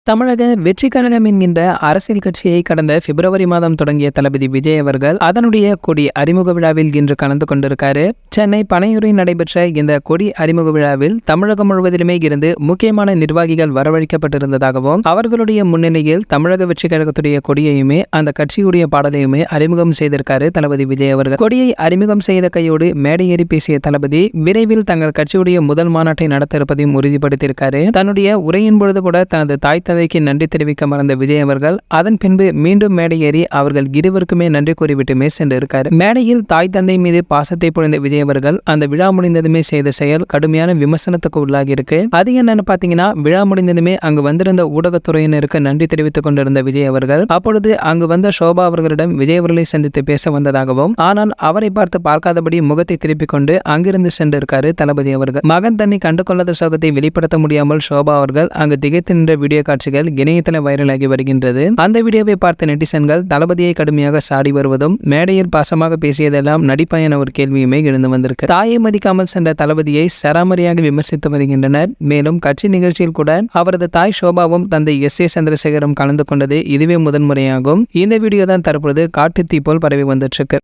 தமிழக வெற்றி கழகம் என்கின்ற அரசியல் கட்சியை கடந்த பிப்ரவரி மாதம் தொடங்கிய தளபதி விஜய் அவர்கள் அதனுடைய கொடி அறிமுக விழாவில் இன்று கலந்து கொண்டிருக்காரு. சென்னை பனையூரில் நடைபெற்ற இந்த கொடி அறிமுக விழாவில் தமிழகம் முழுவதிலுமே இருந்து முக்கியமான நிர்வாகிகள் வரவழைக்கப்பட்டிருந்ததாகவும் அவர்களுடைய முன்னிலையில் தமிழக வெற்றி கழகத்துடைய கொடியையுமே அந்த கட்சியுடைய பாடலையுமே அறிமுகம் செய்திருக்காரு தளபதி விஜய் அவர்கள். கொடியை அறிமுகம் செய்த கையோடு மேடையேறி பேசிய தளபதி விரைவில் தங்கள் கட்சியுடைய முதல் மாநாட்டை நடத்த இருப்பதையும் உறுதிப்படுத்தியிருக்காரு. தன்னுடைய உரையின் பொழுது கூட தனது தாய் தந்தைக்கு நன்றி தெரிவிக்க மறந்த விஜய் அவர்கள் அதன் பின்பு மீண்டும் மேடையேறி அவர்கள் இருவருக்குமே நன்றி கூறிவிட்டுமே சென்றிருக்காரு. மேடையில் தாய் தந்தை மீது பாசத்தை பொழிந்த விஜய் அவர்கள் அந்த விழா முடிந்ததுமே செய்த செயல் கடுமையான விமர்சனத்துக்கு உள்ளாகி இருக்கு. அது என்னன்னு பாத்தீங்கன்னா, விழா முடிந்ததுமே அங்கு வந்திருந்த ஊடகத்துறையினருக்கு நன்றி தெரிவித்துக் கொண்டிருந்த விஜய் அவர்கள் அப்பொழுது அங்கு வந்த சோபா அவர்களிடம் விஜய் அவர்களை சந்தித்து பேச வந்ததாகவும் ஆனால் அவரை பார்த்து பார்க்காதபடி முகத்தை திருப்பிக் கொண்டு அங்கிருந்து சென்றிருக்காரு தளபதி அவர்கள். மகன் தன்னை கண்டு கொள்ளாத சோகத்தை வெளிப்படுத்த முடியாமல் சோபா அவர்கள் அங்கு திகைத்து நின்ற வீடியோ காட்சிகள் இணையதள வைரலாகி வருகின்றது. அந்த வீடியோவை பார்த்த நெட்டிசன்கள் தளபதியை கடுமையாக சாடி வருவதும் மேடையில் பாசமாக பேசியதெல்லாம் நடிப்பா என ஒரு கேள்வியுமே எழுந்து வந்திருக்கு. தாயை மதிக்காமல் சென்ற தளபதியை சராமரியாக விமர்சித்து வருகின்றனர். மேலும் கட்சி நிகழ்ச்சியில் கூட அவரது தாய் சோபாவும் தந்தை எஸ். ஏ. சந்திரசேகரும் கலந்து கொண்டது இதுவே முதன்முறையாகும். இந்த வீடியோ தான் தற்பொழுது காட்டு தீ போல் பரவி வந்துட்டு இருக்கு.